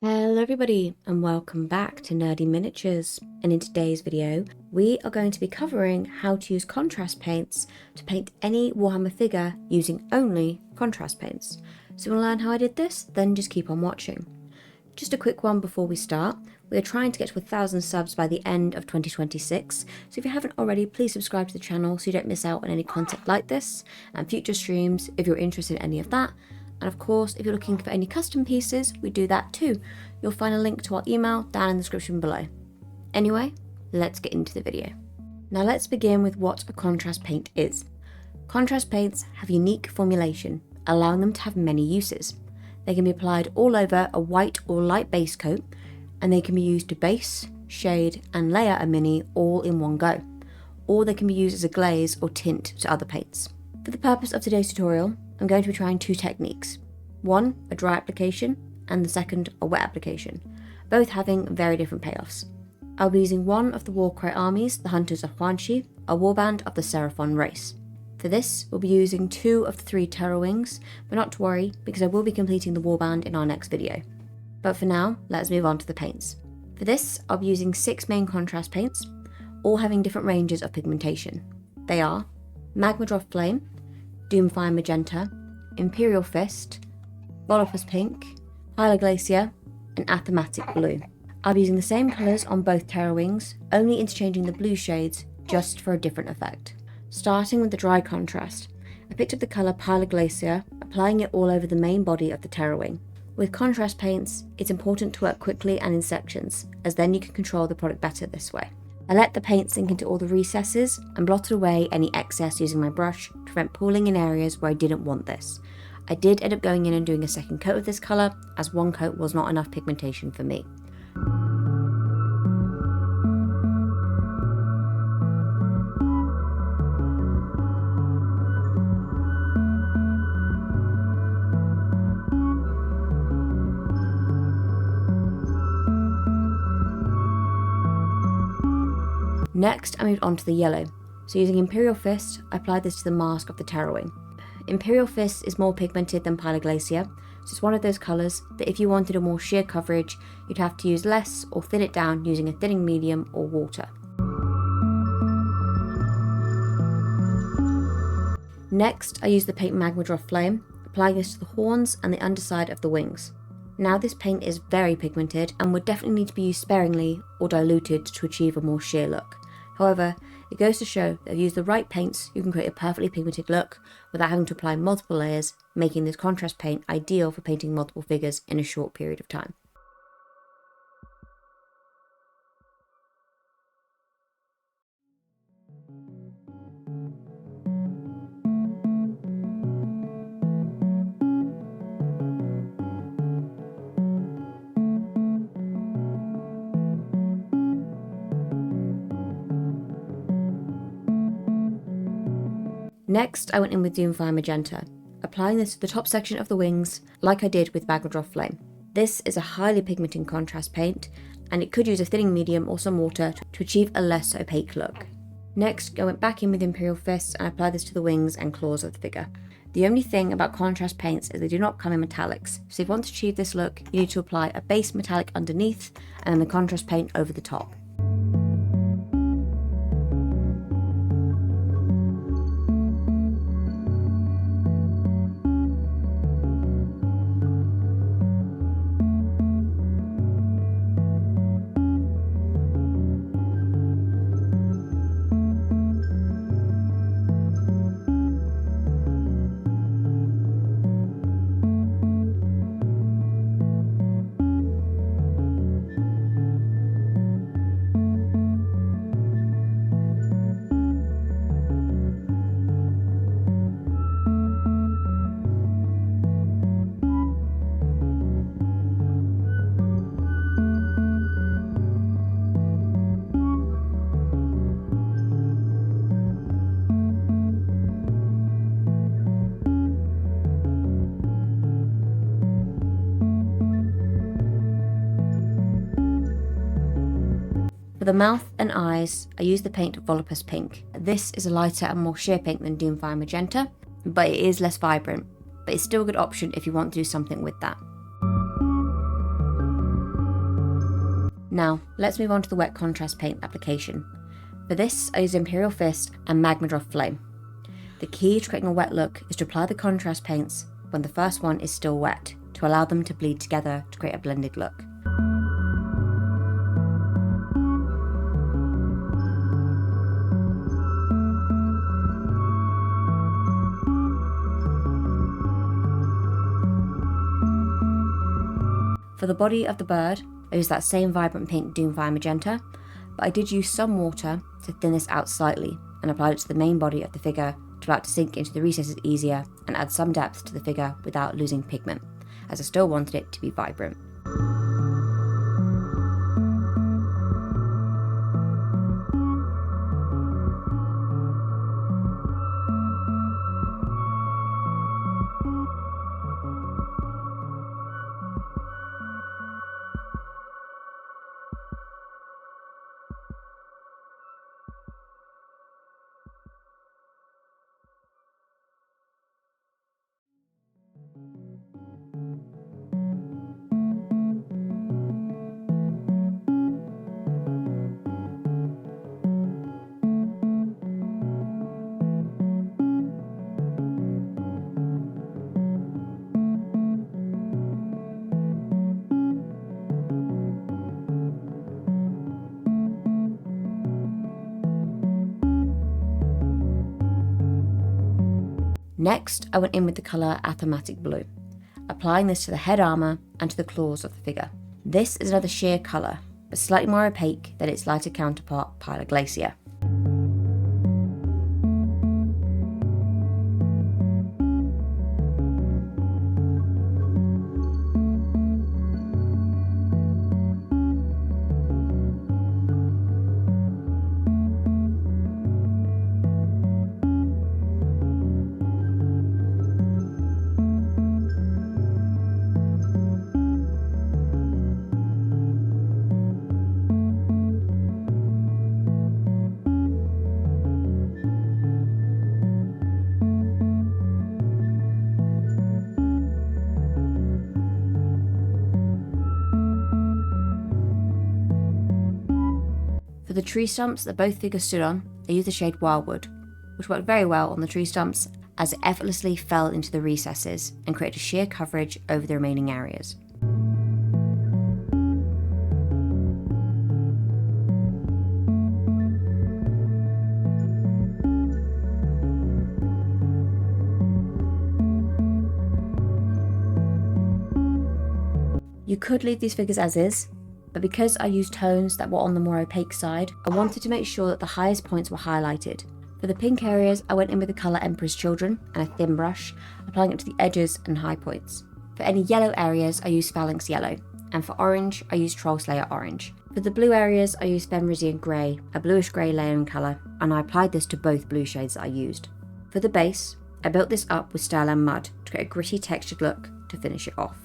Hello everybody and welcome back to Nerdy Miniatures, and in today's video we are going to be covering how to use contrast paints to paint any Warhammer figure using only contrast paints. So if you want to learn how I did this, then just keep on watching. Just a quick one before we start, we are trying to get to 1,000 subs by the end of 2026, so if you haven't already, please subscribe to the channel so you don't miss out on any content like this and future streams if you're interested in any of that. And of course, if you're looking for any custom pieces, we do that too. You'll find a link to our email down in the description below. Anyway, let's get into the video. Now let's begin with what a contrast paint is. Contrast paints have unique formulation, allowing them to have many uses. They can be applied all over a white or light base coat, and they can be used to base, shade, and layer a mini all in one go. Or they can be used as a glaze or tint to other paints. For the purpose of today's tutorial, I'm going to be trying two techniques. One, a dry application, and the second, a wet application, both having very different payoffs. I'll be using one of the Warcry armies, the Hunters of Huanxi, a warband of the Seraphon race. For this, we'll be using two of the three Terror Wings, but not to worry, because I will be completing the warband in our next video. But for now, let's move on to the paints. For this, I'll be using 6 main contrast paints, all having different ranges of pigmentation. They are Magmadroth Flame, Doomfire Magenta, Imperial Fist, Volupus Pink, Glacier, and Athematic Blue. I'll be using the same colours on both Terror Wings, only interchanging the blue shades just for a different effect. Starting with the dry contrast, I picked up the colour Glacier, applying it all over the main body of the Terror Wing. With contrast paints, it's important to work quickly and in sections, as then you can control the product better this way. I let the paint sink into all the recesses and blotted away any excess using my brush to prevent pooling in areas where I didn't want this. I did end up going in and doing a second coat of this colour, as one coat was not enough pigmentation for me. Next, I moved on to the yellow. So using Imperial Fist, I applied this to the mask of the Terror Wing. Imperial Fist is more pigmented than Glacier, so it's one of those colours that if you wanted a more sheer coverage, you'd have to use less or thin it down using a thinning medium or water. Next, I used the paint Magmadroth Flame, applying this to the horns and the underside of the wings. Now this paint is very pigmented and would definitely need to be used sparingly or diluted to achieve a more sheer look. However, it goes to show that if you use the right paints, you can create a perfectly pigmented look without having to apply multiple layers, making this contrast paint ideal for painting multiple figures in a short period of time. Next, I went in with Doomfire Magenta, applying this to the top section of the wings like I did with Magmadroth Flame. This is a highly pigmented contrast paint, and it could use a thinning medium or some water to achieve a less opaque look. Next, I went back in with Imperial Fist and applied this to the wings and claws of the figure. The only thing about contrast paints is they do not come in metallics, so if you want to achieve this look, you need to apply a base metallic underneath and then the contrast paint over the top. For the mouth and eyes, I used the paint Volupus Pink. This is a lighter and more sheer pink than Doomfire Magenta, but it is less vibrant, but it's still a good option if you want to do something with that. Now, let's move on to the wet contrast paint application. For this, I use Imperial Fist and Magmadroth Flame. The key to creating a wet look is to apply the contrast paints when the first one is still wet, to allow them to bleed together to create a blended look. For the body of the bird, I used that same vibrant pink Doomfire Magenta, but I did use some water to thin this out slightly and applied it to the main body of the figure to allow it to sink into the recesses easier and add some depth to the figure without losing pigment, as I still wanted it to be vibrant. Next, I went in with the colour Athematic Blue, applying this to the head armour and to the claws of the figure. This is another sheer colour, but slightly more opaque than its lighter counterpart Pyla Glacier. For the tree stumps that both figures stood on, I used the shade Wildwood, which worked very well on the tree stumps as it effortlessly fell into the recesses and created a sheer coverage over the remaining areas. You could leave these figures as is, but because I used tones that were on the more opaque side, I wanted to make sure that the highest points were highlighted. For the pink areas, I went in with the colour Emperor's Children and a thin brush, applying it to the edges and high points. For any yellow areas, I used Phalanx Yellow, and for orange, I used Trollslayer Orange. For the blue areas, I used Fenrisian Grey, a bluish grey layering colour, and I applied this to both blue shades that I used. For the base, I built this up with Starland Mud to create a gritty textured look to finish it off.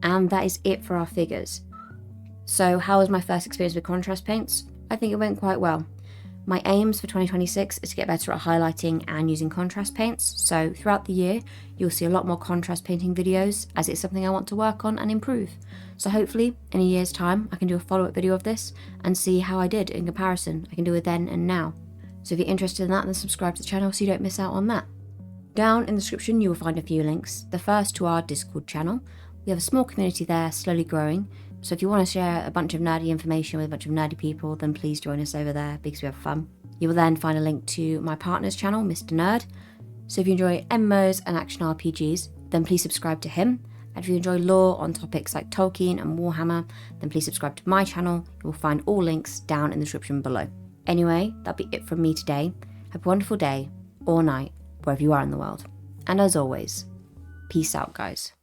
And that is it for our figures. So how was my first experience with contrast paints? I think it went quite well. My aims for 2026 is to get better at highlighting and using contrast paints, so throughout the year you'll see a lot more contrast painting videos, as it's something I want to work on and improve. So hopefully in a year's time I can do a follow-up video of this and see how I did in comparison. I can do it then and now. So if you're interested in that, then subscribe to the channel so you don't miss out on that. Down in the description you will find a few links. The first to our Discord channel. We have a small community there, slowly growing. So if you want to share a bunch of nerdy information with a bunch of nerdy people, then please join us over there because we have fun. You will then find a link to my partner's channel, Mr. Nerd. So if you enjoy MMOs and action RPGs, then please subscribe to him. And if you enjoy lore on topics like Tolkien and Warhammer, then please subscribe to my channel. You will find all links down in the description below. Anyway, that'll be it from me today. Have a wonderful day or night, wherever you are in the world. And as always, peace out, guys.